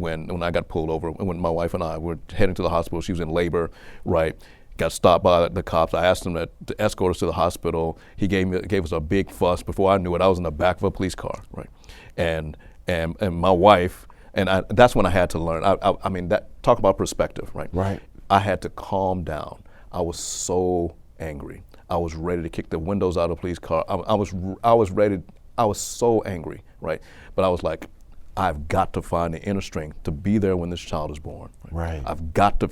when I got pulled over, when my wife and I were heading to the hospital. She was in labor, right? Got stopped by the cops. I asked him to escort us to the hospital. He gave us a big fuss. Before I knew it, I was in the back of a police car, right? And my wife, that's when I had to learn. I mean, talk about perspective, right? Right. I had to calm down. I was so angry. I was ready to kick the windows out of the police car. I was ready. I was so angry, right? But I was like, I've got to find the inner strength to be there when this child is born. Right. I've got to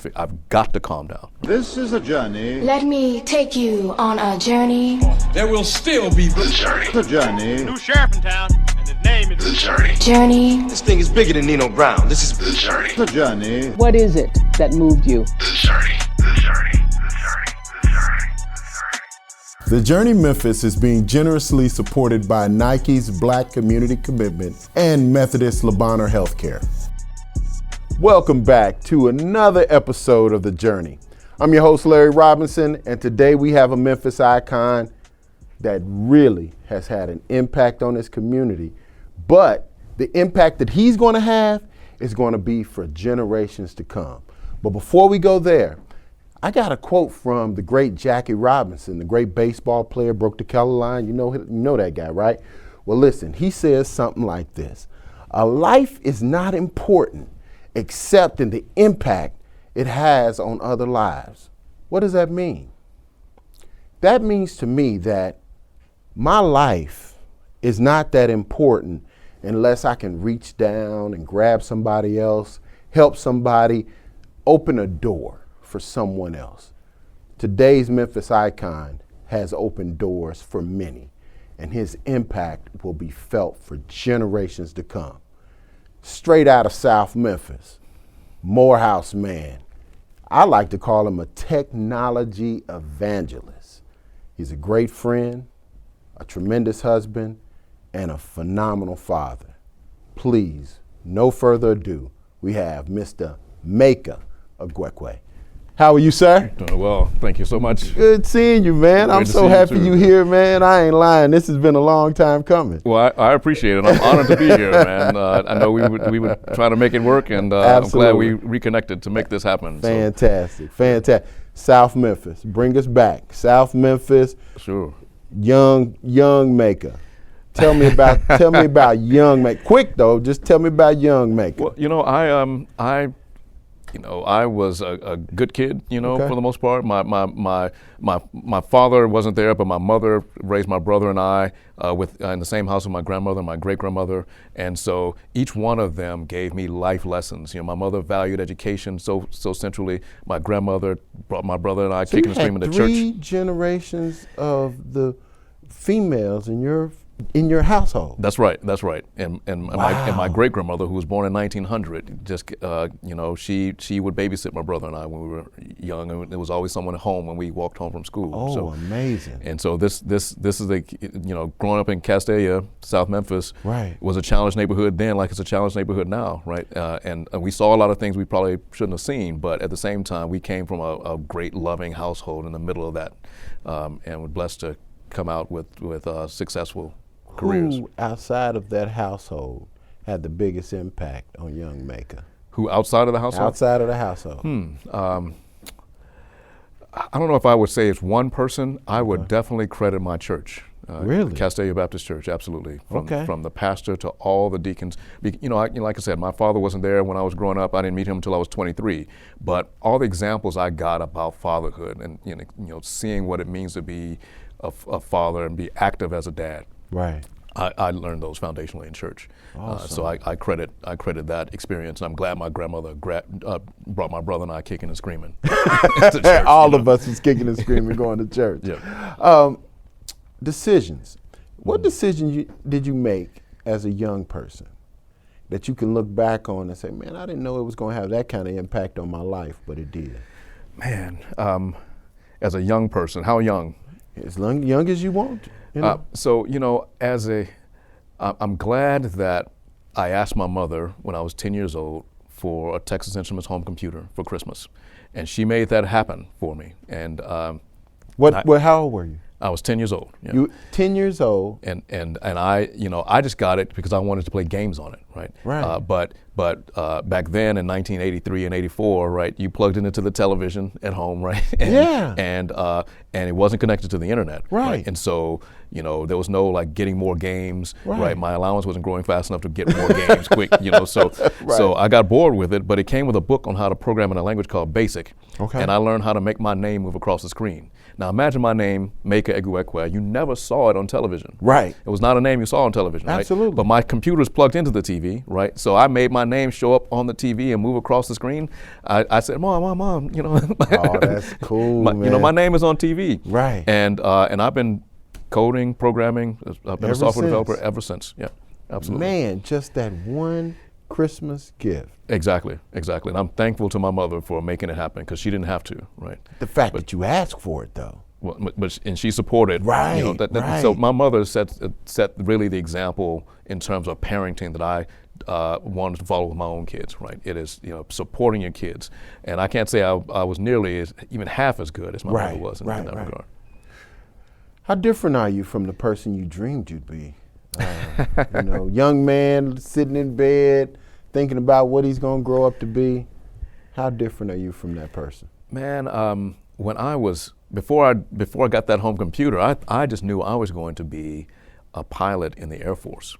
calm down. This is a journey. Let me take you on a journey. There will still be the journey. The journey. New sheriff in town, and his name is the journey. Journey. This thing is bigger than Nino Brown. This is the journey. The journey. What is it that moved you? The journey. The journey. The Journey Memphis is being generously supported by Nike's Black Community Commitment and Methodist Labanner Healthcare. Welcome back to another episode of The Journey. I'm your host, Larry Robinson, and today we have a Memphis icon that really has had an impact on this community. But the impact that he's going to have is going to be for generations to come. But before we go there, I got a quote from the great Jackie Robinson, the great baseball player, broke the Keller line. You know that guy, right? Well, listen, he says something like this: a life is not important except in the impact it has on other lives. What does that mean? That means to me that my life is not that important unless I can reach down and grab somebody else, help somebody, open a door for someone else. Today's Memphis icon has opened doors for many, and his impact will be felt for generations to come. Straight out of South Memphis, Morehouse man. I like to call him a technology evangelist. He's a great friend, a tremendous husband, and a phenomenal father. Please, no further ado, we have Mr. Meka Egwuekwe. How are you, sir? Doing well. Thank you so much. Good seeing you, man. I'm so happy you here, man. I ain't lying. This has been a long time coming. Well, I appreciate it. I'm honored to be here, man. I know we would try to make it work, and I'm glad we reconnected to make this happen. Fantastic, fantastic. South Memphis, bring us back. South Memphis. Sure. Young Meka. Tell me about young Meka. Quick though, just tell me about young Meka. Well, I was a good kid, Okay. for the most part. My father wasn't there, but my mother raised my brother and I in the same house with my grandmother and my great-grandmother. And so each one of them gave me life lessons. My mother valued education so centrally. My grandmother brought my brother and I kicking and screaming to church. Three generations of the females in your household. That's right. And Wow. my great grandmother, who was born in 1900, just she would babysit my brother and I when we were young, and there was always someone at home when we walked home from school. Oh, so, amazing! And so this is growing up in Castellia, South Memphis, right, was a challenged neighborhood then, like it's a challenged neighborhood now, right? And we saw a lot of things we probably shouldn't have seen, but at the same time, we came from a great, loving household in the middle of that, and we're blessed to come out with successful careers. Who outside of that household had the biggest impact on young Meka? Who outside of the household? Outside of the household. I don't know if I would say it's one person. I would definitely credit my church. Really? Castellia Baptist Church, absolutely. Okay. From the pastor to all the deacons. Like I said, my father wasn't there when I was growing up. I didn't meet him until I was 23. But all the examples I got about fatherhood and seeing what it means to be a father and be active as a dad. Right. I learned those foundationally in church. Awesome. So I credit that experience. And I'm glad my grandmother brought my brother and I kicking and screaming to church. All of us was kicking and screaming going to church. Yeah. Decisions. What decision did you make as a young person that you can look back on and say, man, I didn't know it was going to have that kind of impact on my life, but it did? Man, as a young person, how young? As young as you want. I'm glad that I asked my mother when I was 10 years old for a Texas Instruments home computer for Christmas, and she made that happen for me. And how old were you? I was 10 years old. Yeah. You 10 years old. And I, I just got it because I wanted to play games on it, right? Right. But back then in 1983 and 84, right, you plugged it into the television at home, right? And it wasn't connected to the internet. Right. And so, there was no like getting more games, right? My allowance wasn't growing fast enough to get more games quick, so I got bored with it, but it came with a book on how to program in a language called BASIC. Okay. And I learned how to make my name move across the screen. Now imagine my name, Meka Egwuekwe. You never saw it on television. Right. It was not a name you saw on television, right? Absolutely. But my computer's plugged into the TV, right? So I made my name show up on the TV and move across the screen. I said, Mom, Oh, that's cool, man. My name is on TV. Right. And I've been coding, programming. I've been a software developer ever since. Yeah, absolutely. Man, just that one Christmas gift. Exactly. And I'm thankful to my mother for making it happen because she didn't have to, right? The fact that you asked for it, though. Well, and she supported. Right, right. So my mother set really the example in terms of parenting that I wanted to follow with my own kids, right? It is, supporting your kids. And I can't say I was nearly even half as good as my mother was in that regard. How different are you from the person you dreamed you'd be? Young man sitting in bed, thinking about what he's going to grow up to be. How different are you from that person? Man, when before I got that home computer, I just knew I was going to be a pilot in the Air Force.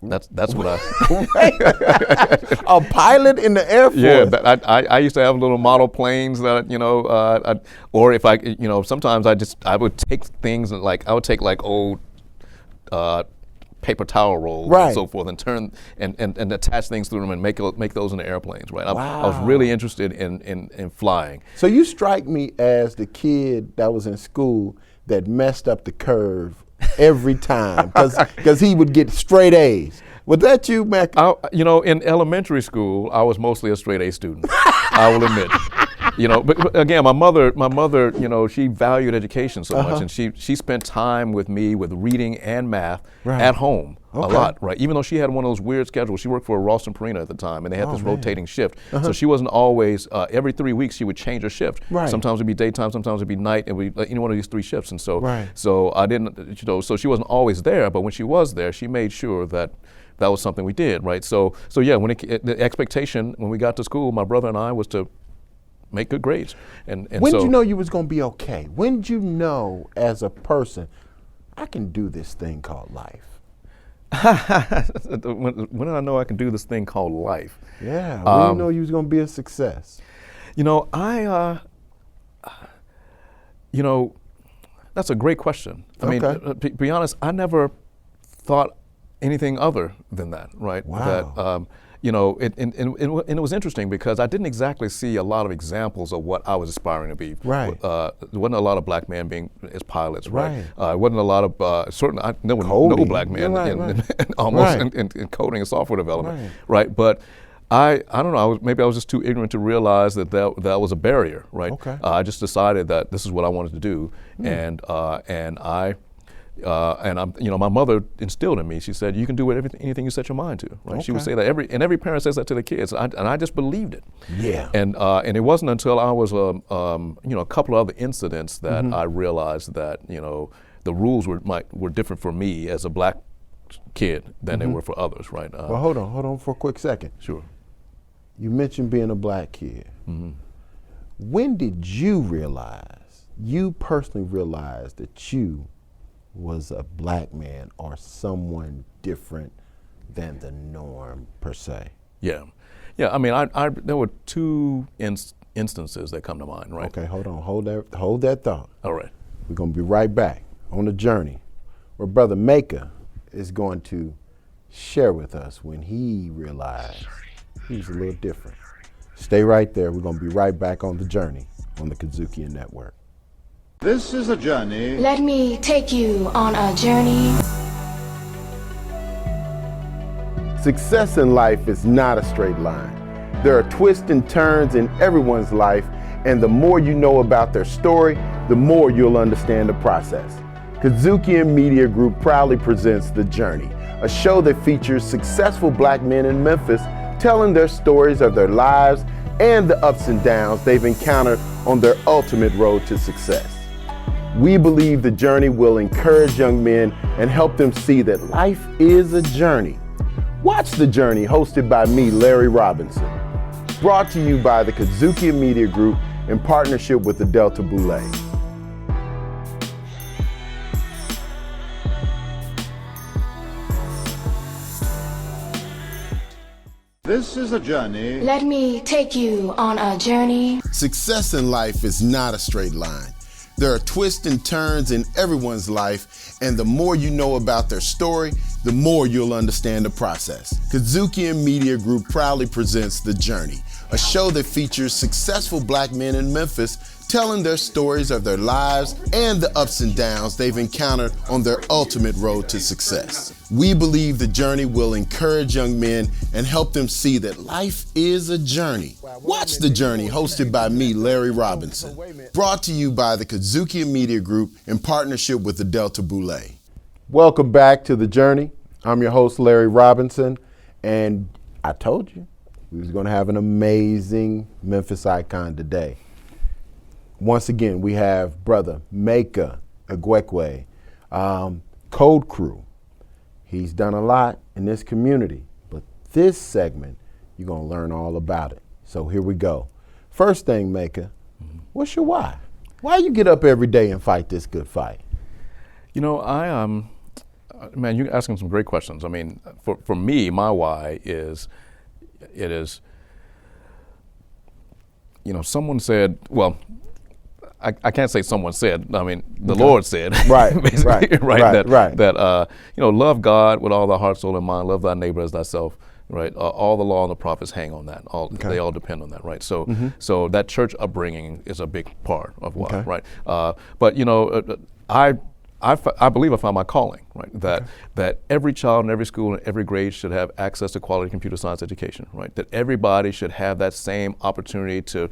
That's what A pilot in the Air Force? Yeah, I used to have little model planes that, or if sometimes I would take things and I would take old paper towel rolls and so forth and turn and attach things through them and make those into airplanes, right? Wow. I was really interested in flying. So you strike me as the kid that was in school that messed up the curve every time because he would get straight A's. Was that you, Mac? In elementary school, I was mostly a straight A student. I will admit. But again, my mother, she valued education so much, and she spent time with me with reading and math at home a lot, right? Even though she had one of those weird schedules, she worked for Ralston Purina at the time, and they had this rotating shift. So she wasn't always, every 3 weeks she would change her shift. Right. Sometimes it'd be daytime, sometimes it'd be night, and any one of these 3 shifts. And so I didn't, so she wasn't always there, but when she was there, she made sure that was something we did, right? So yeah, the expectation when we got to school, my brother and I, was to make good grades. And when did you know you was going to be okay? When did you know as a person, I can do this thing called life? When did I know I can do this thing called life? Yeah, when did you know you was going to be a success? That's a great question. I mean, to be honest, I never thought anything other than that, right? Wow. And it was interesting because I didn't exactly see a lot of examples of what I was aspiring to be. Right. There wasn't a lot of black men being as pilots, right? Right. It wasn't a lot of certainly no black men in coding and software development, right? But I don't know. Maybe I was just too ignorant to realize that was a barrier, right? Okay. I just decided that this is what I wanted to do, and my mother instilled in me. She said, "You can do anything you set your mind to." Right? Okay. She would say that every parent says that to the kids, and I just believed it. Yeah. And it wasn't until I was a couple of other incidents that I realized that the rules were different for me as a black kid than they were for others. Right. Well, hold on for a quick second. Sure. You mentioned being a black kid. Mm-hmm. When did you personally realize that you was a black man or someone different than the norm per se? Yeah. I mean, there were 2 instances that come to mind, right? Okay, hold on, hold that thought. All right. We're gonna be right back on the journey where Brother Meka is going to share with us when he realized he was a little different. Stay right there. We're gonna be right back on the journey on the Kazukian Network. This is a journey. Let me take you on a journey. Success in life is not a straight line. There are twists and turns in everyone's life, and the more you know about their story, the more you'll understand the process. Kazukian Media Group proudly presents The Journey, a show that features successful black men in Memphis telling their stories of their lives and the ups and downs they've encountered on their ultimate road to success. We believe the journey will encourage young men and help them see that life is a journey. Watch The Journey, hosted by me, Larry Robinson. Brought to you by the Kazukia Media Group in partnership with the Delta Boulé. This is a journey. Let me take you on a journey. Success in life is not a straight line. There are twists and turns in everyone's life, and the more you know about their story, the more you'll understand the process. Kazukia Media Group proudly presents The Journey, a show that features successful black men in Memphis telling their stories of their lives and the ups and downs they've encountered on their ultimate road to success. We believe The Journey will encourage young men and help them see that life is a journey. Watch The Journey, hosted by me, Larry Robinson. Brought to you by the Kazukia Media Group in partnership with the Delta Boulé. Welcome back to The Journey. I'm your host, Larry Robinson, and I told you we was going to have an amazing Memphis icon today. Once again, we have brother Meka Egwuekwe, Code Crew. He's done a lot in this community, but this segment, you're going to learn all about it. So here we go. First thing, Meka, what's your why? Why you get up every day and fight this good fight? You know, man, you're asking some great questions. I mean, for me, my why is, someone said, well, I can't say someone said. I mean, the Lord said, right, that love God with all thy heart, soul, and mind. Love thy neighbor as thyself. Right, all the law and the prophets hang on that. They all depend on that. Right. So, so that church upbringing is a big part of why. Okay. Right. But I believe I found my calling, right? That every child in every school in every grade should have access to quality computer science education, right? That everybody should have that same opportunity to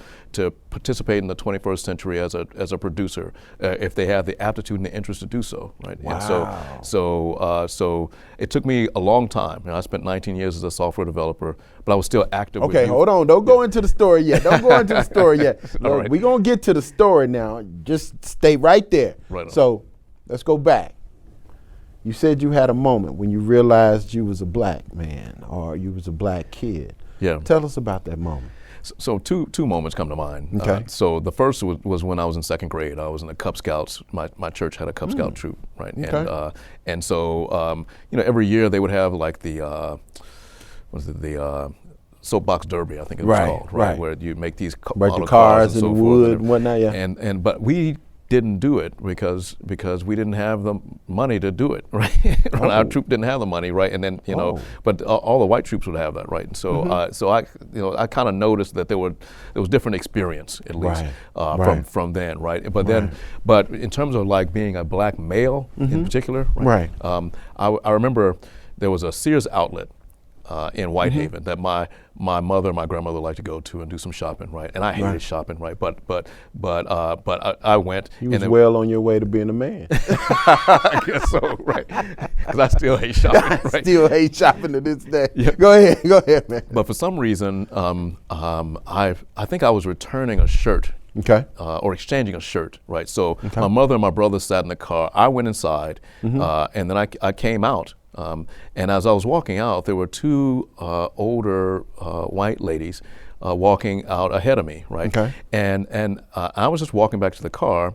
participate in the 21st century as a producer, if they have the aptitude and the interest to do so, right? Wow. And so it took me a long time. I spent 19 years as a software developer, but I was still active. Okay, hold on. Don't go into the story yet. Look, we're going to get to the story now. Just stay right there. Right on. So let's go back. You said you had a moment when you realized you was a black man or you was a black kid. Yeah. Tell us about that moment. So two moments come to mind. Okay. So the first was when I was in second grade. I was in the Cub Scouts. My church had a Cub Scout troop, right? Okay. And so every year they would have like the soapbox derby, I think it was called, right? Where you make these model cars and so and forth, wood and whatnot. Yeah. And but we didn't do it because we didn't have the money to do it, right? Our troop didn't have the money, right? And then but all the white troops would have that, right? And so so I kind of noticed that there was different experience at least from then, right? But in terms of like being a black male in particular, right? I remember there was a Sears outlet in Whitehaven that my mother and my grandmother liked to go to and do some shopping, right? And I hated shopping, right? But I went. You was well on your way to being a man. I guess so, right? Because I still hate shopping. Right? Still hate shopping to this day. Yeah. Go ahead, man. But for some reason, I think I was returning a shirt. Okay. Or exchanging a shirt, right? So my mother and my brother sat in the car. I went inside, and then I came out. And as I was walking out, there were two older white ladies walking out ahead of me, right? Okay. And I was just walking back to the car,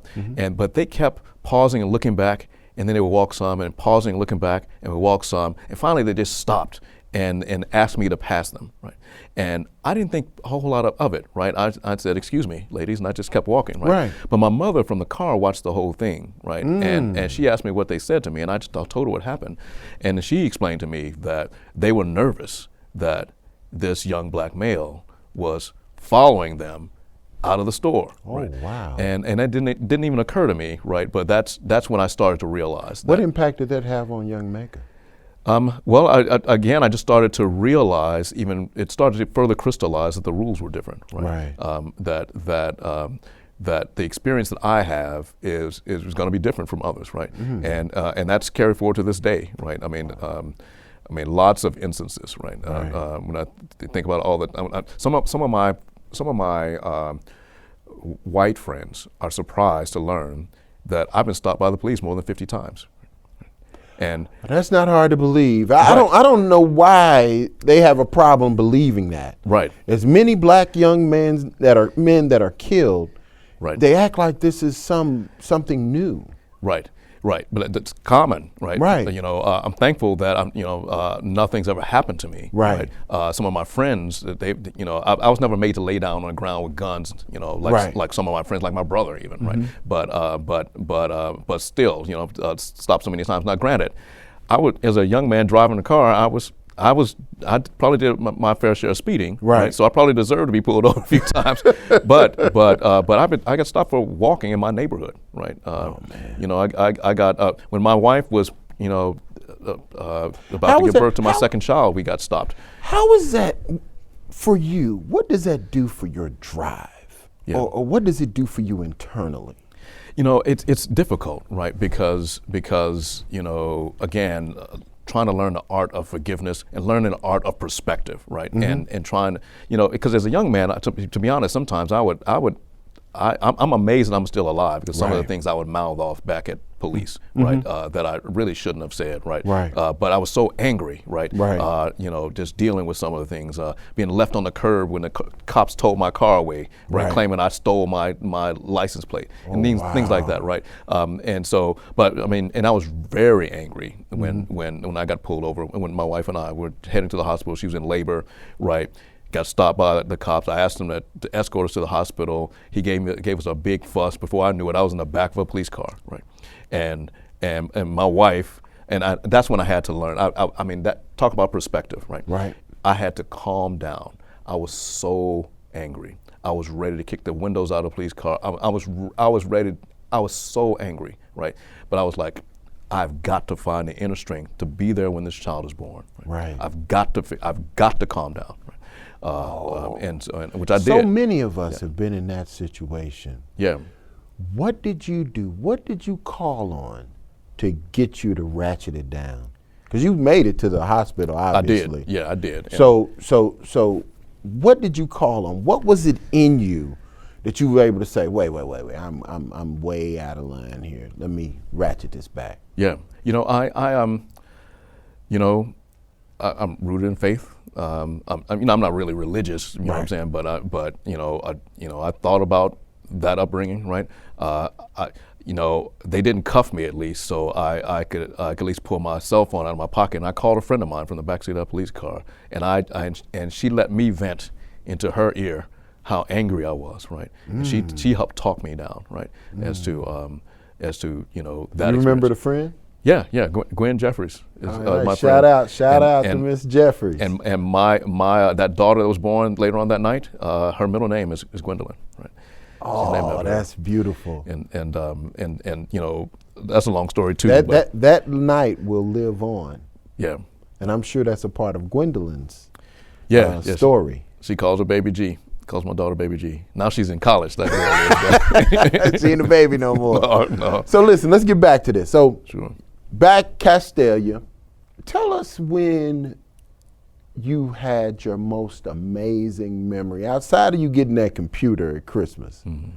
but they kept pausing and looking back, and then they would walk some, and pausing and looking back, and would walk some, and finally they just stopped and asked me to pass them, right? And I didn't think a whole lot of it, right? I said, "Excuse me, ladies," and I just kept walking, right? But my mother from the car watched the whole thing, right? And she asked me what they said to me, and I told her what happened. And she explained to me that they were nervous that this young black male was following them out of the store. Oh, right? Wow. And that didn't even occur to me, right? But that's when I started to realize. What impact did that have on young Meka? Well, I just started to realize, it started to further crystallize that the rules were different, right? That the experience that I have is going to be different from others, right? And that's carried forward to this day, right? I mean, lots of instances, right? When I think about all that, some of my white friends are surprised to learn that I've been stopped by the police more than 50 times. And that's not hard to believe. I don't know why they have a problem believing that. Right. As many black young men that are killed, right. They act like this is something new. Right. Right, but it's common, right? Right. I'm thankful that nothing's ever happened to me. Right. Some of my friends, I was never made to lay down on the ground with guns, like some of my friends, like my brother even, right? But still, stopped so many times. Now, granted, as a young man driving a car, I probably did my fair share of speeding, right? So I probably deserved to be pulled over a few times, but I got stopped for walking in my neighborhood, right? I got when my wife was about to give birth to my second child, we got stopped. How is that for you? What does that do for your drive, or what does it do for you internally? It's difficult, right? Because again. Trying to learn the art of forgiveness and learning the art of perspective, right? Mm-hmm. And trying, because as a young man, to be honest, sometimes I'm amazed that I'm still alive because some of the things I would mouth off back at police, right? That I really shouldn't have said, right? But I was so angry, right? Just dealing with some of the things, being left on the curb when the cops towed my car away, right? Claiming I stole my license plate and things like that, right? And I was very angry when I got pulled over, when my wife and I were heading to the hospital. She was in labor, right? Got stopped by the cops. I asked him to escort us to the hospital. He gave us a big fuss. Before I knew it, I was in the back of a police car, right? And my wife, that's when I had to learn. Talk about perspective, right? Right. I had to calm down. I was so angry. I was ready to kick the windows out of the police car. I was ready. I was so angry, right? But I was like, I've got to find the inner strength to be there when this child is born. Right. I've got to calm down. Right? Which I did. So many of us have been in that situation. Yeah. What did you do? What did you call on to get you to ratchet it down? Because you made it to the hospital, obviously. I did. Yeah, I did. So what did you call on? What was it in you that you were able to say, wait, I'm way out of line here. Let me ratchet this back. Yeah. I'm rooted in faith. I'm not really religious, you know what I'm saying, but I thought about that upbringing, right? They didn't cuff me at least, so I could at least pull my cell phone out of my pocket. And I called a friend of mine from the backseat of a police car, and she let me vent into her ear how angry I was, right? And she helped talk me down, right? As to that. You remember the friend? Yeah, Gwen Jeffries is my friend. Shout out to and Miss Jeffries. And my that daughter that was born later on that night, her middle name is Gwendolyn, right? Oh, that's beautiful. And that's a long story too. That night will live on. Yeah. And I'm sure that's a part of Gwendolyn's story. She calls her baby G. Calls my daughter baby G. Now she's in college. She ain't a baby no more. No. So listen, let's get back to this. So sure. Back Castellia, tell us when you had your most amazing memory outside of you getting that computer at Christmas. Mm-hmm.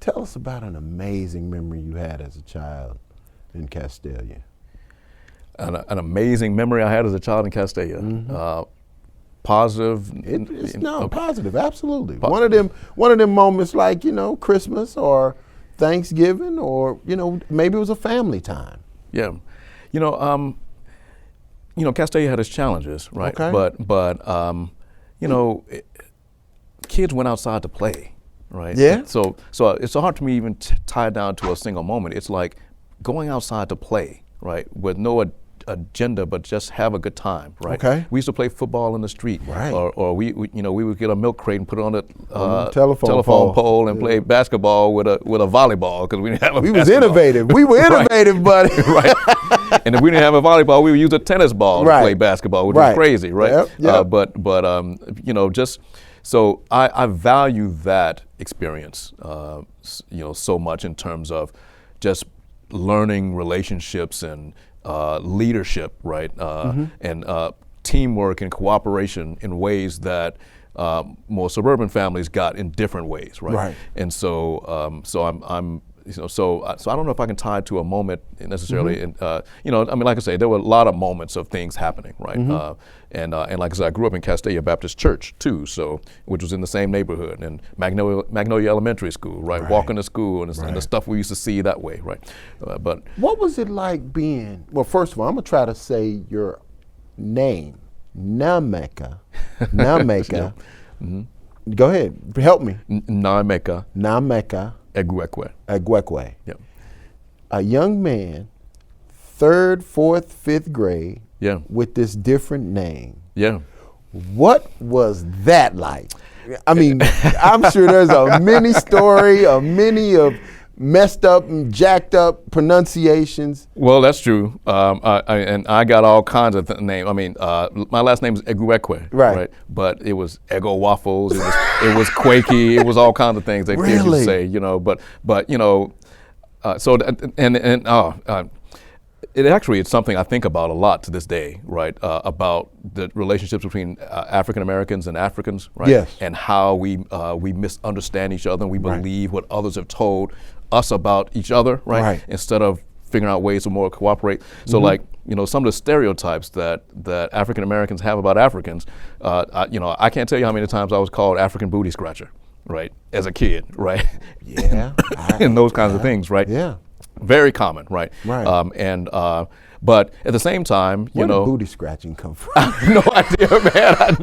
Tell us about an amazing memory you had as a child in Castellia. An amazing memory I had as a child in Castellia. Mm-hmm. Positive. Positive, absolutely. One of them moments like, Christmas or Thanksgiving or, maybe it was a family time. Yeah. Castellia had its challenges, right? Okay. But kids went outside to play, right? Yeah. So it's hard to me even tie it down to a single moment. It's like going outside to play, right? With no agenda, but just have a good time, right? Okay. We used to play football in the street, right? Or we would get a milk crate and put it on the telephone pole and play basketball with a volleyball because we didn't have a basketball. Was innovative. We were innovative, buddy. Right. And if we didn't have a volleyball, we would use a tennis ball to play basketball, which was crazy, right? Yep. Just so I value that experience, so much in terms of just learning relationships and leadership, right? And teamwork and cooperation in ways that more suburban families got in different ways, right? Right. And so I'm so I don't know if I can tie it to a moment necessarily. And like I say, there were a lot of moments of things happening, right? And like I said, I grew up in Castellia Baptist Church too, which was in the same neighborhood, and Magnolia Elementary School, right? Walking to school and the stuff we used to see that way, right? But what was it like being? Well, first of all, I'm gonna try to say your name, Meka. Go ahead, help me. Meka Egwuekwe. Yep. A young man, 3rd, 4th, 5th grade, with this different name. Yeah. What was that like? I mean, I'm sure there's a mini story, a many of messed up and jacked up pronunciations. Well, that's true. I got all kinds of names. I mean, my last name is Egwuekwe, right? But it was Ego Waffles. It was Quakey. It was all kinds of things they used to say, it actually is something I think about a lot to this day, right? About the relationships between African Americans and Africans, right? Yes. And how we misunderstand each other and we believe what others have told us about each other, right? Instead of figuring out ways to more cooperate. So some of the stereotypes that African Americans have about Africans, I can't tell you how many times I was called African booty scratcher, right? As a kid, right? Yeah. And those kinds of things, right? Yeah. Very common, right? Right. But at the same time, Where did booty scratching come from? No idea, man.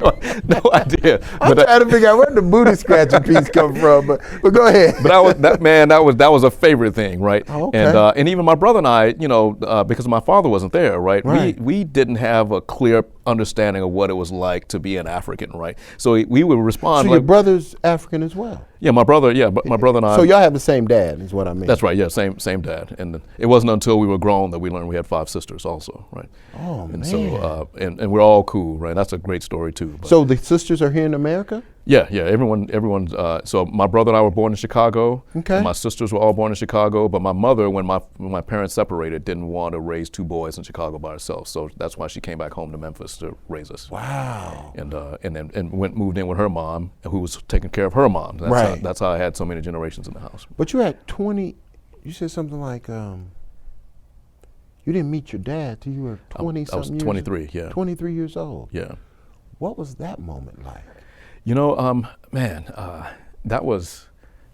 No idea. I'm trying to figure out where the booty scratching piece come from. But go ahead. But that was a favorite thing, right? Oh, okay. And even my brother and I, because my father wasn't there, right? We didn't have a clear understanding of what it was like to be an African, right? So we would respond. So your brother's African as well? Yeah, my brother and I. So y'all have the same dad, is what I mean. That's right. Yeah, same dad. And it wasn't until we were grown that we learned we had 5 sisters also, right? Oh, and man. So and we're all cool, right? That's a great story too. But so the sisters are here in America? Yeah. Everyone's. So my brother and I were born in Chicago. Okay. My sisters were all born in Chicago, but my mother, when my parents separated, didn't want to raise 2 boys in Chicago by herself. So that's why she came back home to Memphis to raise us. Wow. And then moved in with her mom, who was taking care of her mom. That's how I had so many generations in the house. But you had 20. You said something like you didn't meet your dad till you were 20 something years. I was 23. Yeah. 23 years old. Yeah. What was that moment like? That was,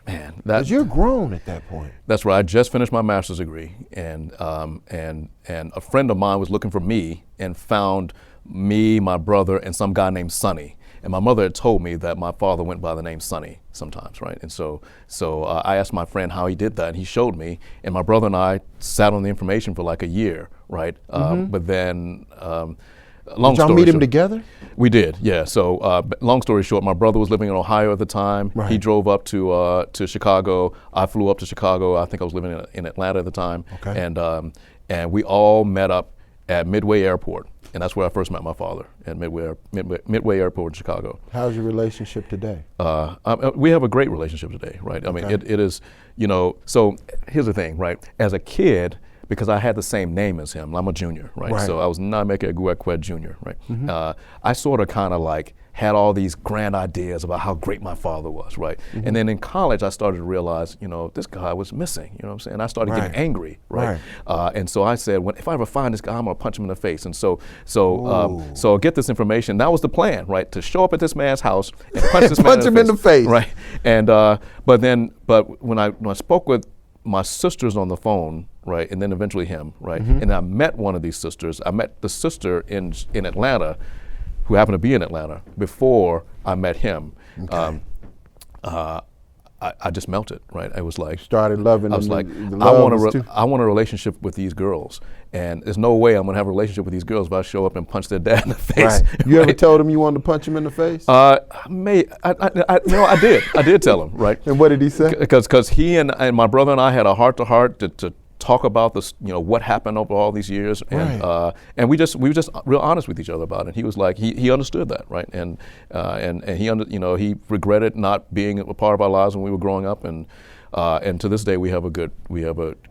because you're grown at that point. That's right. I just finished my master's degree, and a friend of mine was looking for me and found me, my brother, and some guy named Sonny. And my mother had told me that my father went by the name Sonny sometimes, right? And so I asked my friend how he did that, and he showed me. And my brother and I sat on the information for like a year, right? But then. Did y'all meet him together? We did, yeah. So long story short, my brother was living in Ohio at the time. Right. He drove up to Chicago. I flew up to Chicago. I think I was living in Atlanta at the time. Okay. And we all met up at Midway Airport, and that's where I first met my father, at Midway Airport in Chicago. How's your relationship today? We have a great relationship today, right? I mean, it is, so here's the thing, right? As a kid, because I had the same name as him, I'm a junior, right? So I was Meka Egwuekwe Jr., right? Mm-hmm. I sort of kind of like had all these grand ideas about how great my father was, right? Mm-hmm. And then in college, I started to realize, this guy was missing, you know what I'm saying? I started getting angry, right? And so I said, if I ever find this guy, I'm gonna punch him in the face. And so get this information. That was the plan, right? To show up at this man's house and punch this man in the face, right? And but when I spoke with my sisters on the phone, right, and then eventually him, right, and I met one of these sisters. I met the sister in Atlanta, who happened to be in Atlanta before I met him. Okay. I just melted, right? I was like, started loving. I was like, I want a relationship with these girls, and there's no way I'm gonna have a relationship with these girls if I show up and punch their dad in the face. Right. You ever told him you wanted to punch him in the face? I did. I did tell him, right? And what did he say? Because he and my brother and I had a heart-to-heart to talk about this, what happened over all these years, and we were just real honest with each other about it. He was like, he understood that, right, and he regretted not being a part of our lives when we were growing up, and to this day we have a good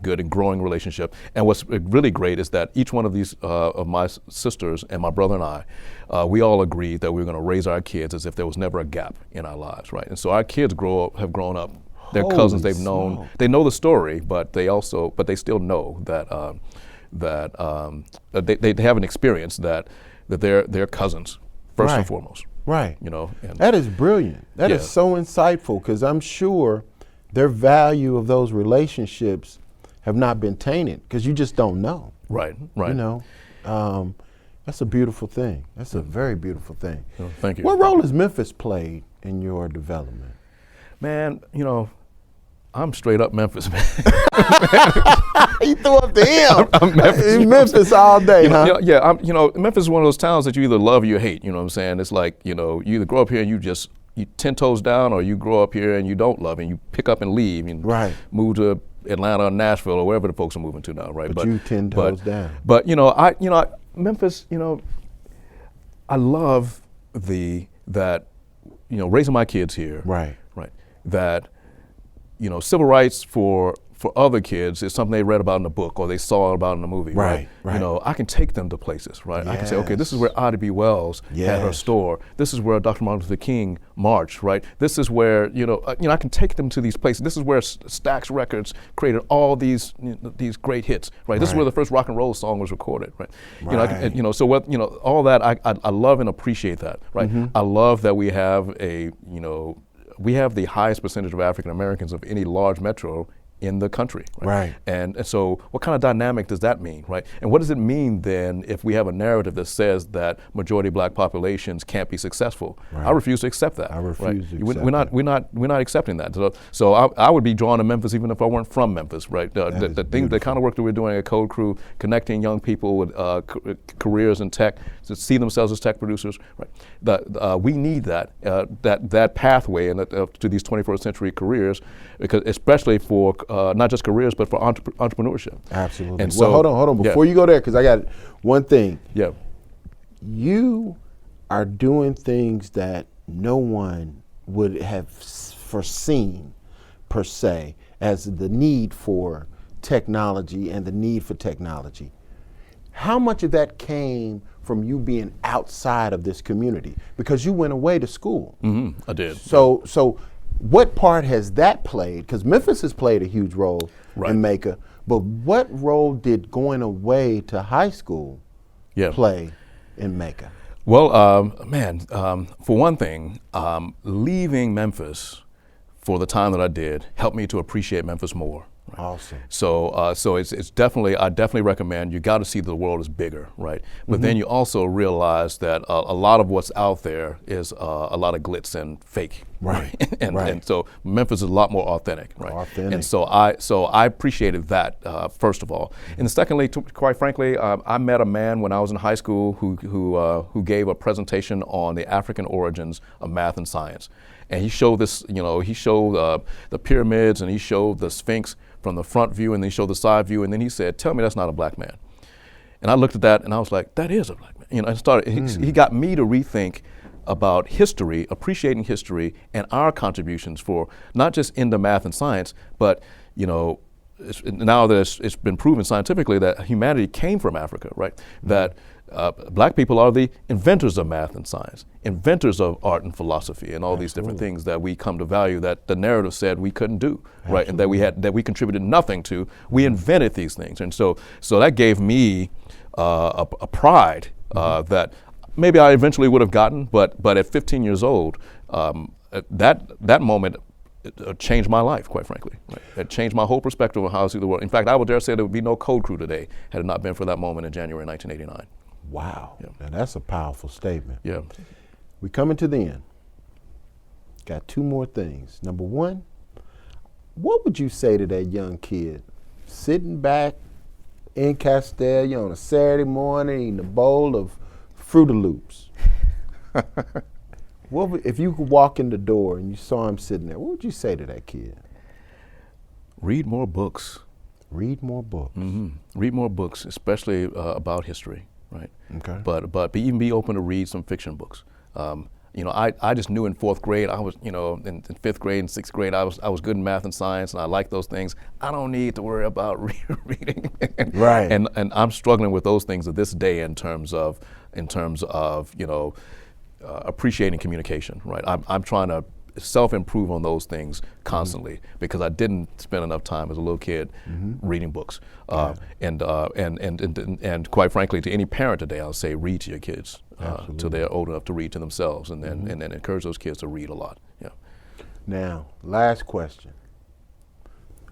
and growing relationship. And what's really great is that each one of these of my sisters and my brother and I, we all agreed that we were going to raise our kids as if there was never a gap in our lives, right? And so our kids have grown up Their cousins they've known. They know the story, but they still know that they have an experience that they're cousins first and foremost. Right. You know. And that is brilliant. That is so insightful, because I'm sure their value of those relationships have not been tainted, because you just don't know. Right. Right. You know. That's a beautiful thing. That's a very beautiful thing. Oh, thank you. What role has Memphis played in your development? Man, you know, I'm straight up Memphis, man. You threw up the M. I'm Memphis, Memphis all day, huh? Yeah, Memphis is one of those towns that you either love or you hate. You know what I'm saying? It's like, you know, you either grow up here and you 10 toes down, or you grow up here and you don't love it, and you pick up and leave and move to Atlanta or Nashville or wherever the folks are moving to now, right? But you 10 toes down. But Memphis, you know, I love that, you know, raising my kids here. Right. That, you know, civil rights for other kids is something they read about in a book or they saw about in a movie. Right. You know, I can take them to places, right? Yes. I can say, okay, this is where Ida B. Wells had her store. This is where Dr. Martin Luther King marched, right? This is where, I can take them to these places. This is where Stax Records created all these great hits, right? This is where the first rock and roll song was recorded, right? All that, I love and appreciate that, right? Mm-hmm. I love that we have we have the highest percentage of African Americans of any large metro in the country. Right. And so what kind of dynamic does that mean, right? And what does it mean then if we have a narrative that says that majority black populations can't be successful? Right. I refuse to accept that. I refuse to accept We're not accepting that. So I would be drawn to Memphis even if I weren't from Memphis, right? The kind of work that we're doing at Code Crew, connecting young people with careers in tech to see themselves as tech producers, right? We need that pathway and to these 21st century careers, because especially for not just careers, but for entrepreneurship. Absolutely. And so, hold on. Before you go there, because I got one thing. Yeah. You are doing things that no one would have foreseen, per se, as the need for technology and the need for technology. How much of that came from you being outside of this community? Because you went away to school. Mm-hmm, I did. So what part has that played? Because Memphis has played a huge role in Meka, but what role did going away to high school play in Meka? Well, for one thing, leaving Memphis for the time that I did helped me to appreciate Memphis more. Right? Awesome. So it's definitely, I definitely recommend, you got to see the world is bigger, right? But then you also realize that a lot of what's out there is a lot of glitz and fake. Right. And so Memphis is a lot more authentic, right? Authentic. And so I appreciated that first of all. And secondly, quite frankly, I met a man when I was in high school who gave a presentation on the African origins of math and science. And he showed this, he showed the pyramids and he showed the Sphinx from the front view, and then he showed the side view, and then he said, "Tell me that's not a black man." And I looked at that and I was like, that is a black man. He got me to rethink about history, appreciating history and our contributions for not just into math and science, but now that it's been proven scientifically that humanity came from Africa, right? That black people are the inventors of math and science, inventors of art and philosophy, and all these different things that we come to value that the narrative said we couldn't do, right? And that we contributed nothing to. We invented these things, and so that gave me a pride that maybe I eventually would have gotten, but at 15 years old, that moment changed my life, quite frankly. Right? It changed my whole perspective on how I see the world. In fact, I would dare say there would be no Code Crew today had it not been for that moment in January 1989. Wow. Yeah. Now that's a powerful statement. Yeah. We coming to the end. Got two more things. Number one, what would you say to that young kid sitting back in Castellia on a Saturday morning eating a bowl of Fruit Loops? If you could walk in the door and you saw him sitting there, what would you say to that kid? Read more books. Read more books. Mm-hmm. Read more books, especially about history, right? Okay. But even be open to read some fiction books. I just knew in fourth grade, I was, in fifth grade and sixth grade, I was good in math and science, and I liked those things. I don't need to worry about reading. Right. And I'm struggling with those things to this day in terms of appreciating communication, right? I'm trying to self-improve on those things constantly because I didn't spend enough time as a little kid reading books. And quite frankly, to any parent today, I'll say read to your kids till they're old enough to read to themselves, and then encourage those kids to read a lot. Yeah. Now, last question.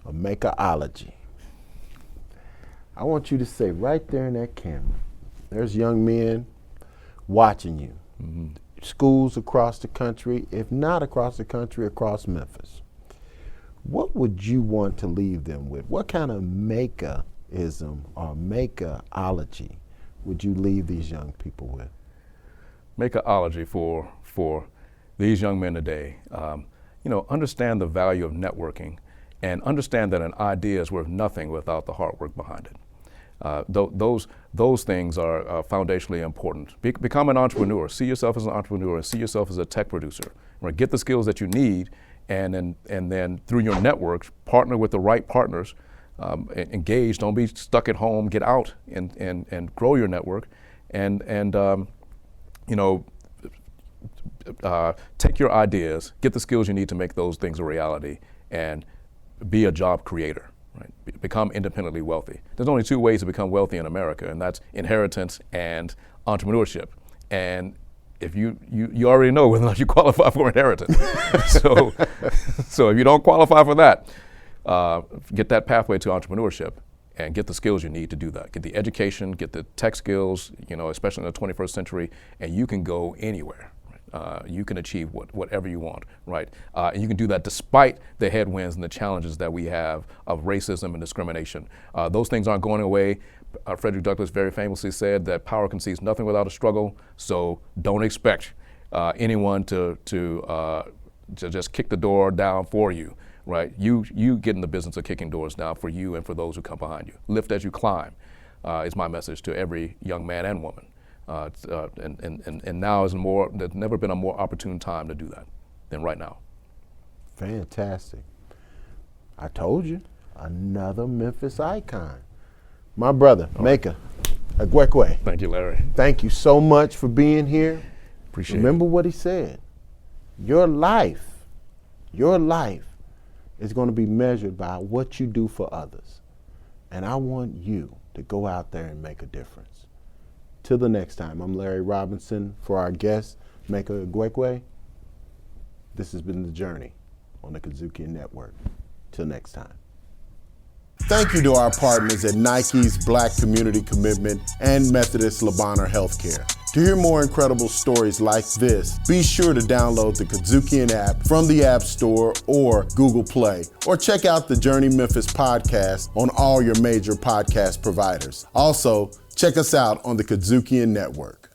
A Mekaology. I want you to say right there in that camera, there's young men watching you. Schools across the country, if not across the country, across Memphis. What would you want to leave them with? What kind of Meka-ism or Mekaology would you leave these young people with? Mekaology for these young men today, understand the value of networking and understand that an idea is worth nothing without the hard work behind it. Those things are foundationally important. Become an entrepreneur. See yourself as an entrepreneur and see yourself as a tech producer. Get the skills that you need, and then through your networks, partner with the right partners. Engage. Don't be stuck at home. Get out and grow your network, and take your ideas, get the skills you need to make those things a reality, and be a job creator. Right? Become independently wealthy. There's only two ways to become wealthy in America, and that's inheritance and entrepreneurship. And if you already know whether or not you qualify for inheritance. so if you don't qualify for that, get that pathway to entrepreneurship and get the skills you need to do that. Get the education, get the tech skills, especially in the 21st century, and you can go anywhere. You can achieve whatever you want, right? And you can do that despite the headwinds and the challenges that we have of racism and discrimination. Those things aren't going away. Frederick Douglass very famously said that power concedes nothing without a struggle, so don't expect anyone to just kick the door down for you, right? You get in the business of kicking doors down for you and for those who come behind you. Lift as you climb is my message to every young man and woman. And now there's never been a more opportune time to do that than right now. Fantastic. I told you, another Memphis icon. My brother, Meka Egwuekwe. Thank you, Larry. Thank you so much for being here. Appreciate Remember what he said. Your life is going to be measured by what you do for others. And I want you to go out there and make a difference. Till the next time, I'm Larry Robinson. For our guest, Meka Egwuekwe, this has been The Journey on the Kazuki Network. Till next time. Thank you to our partners at Nike's Black Community Commitment and Methodist Labanner Healthcare. To hear more incredible stories like this, be sure to download the Kazukian app from the App Store or Google Play, or check out the Journey Memphis podcast on all your major podcast providers. Also, check us out on the Kazukian Network.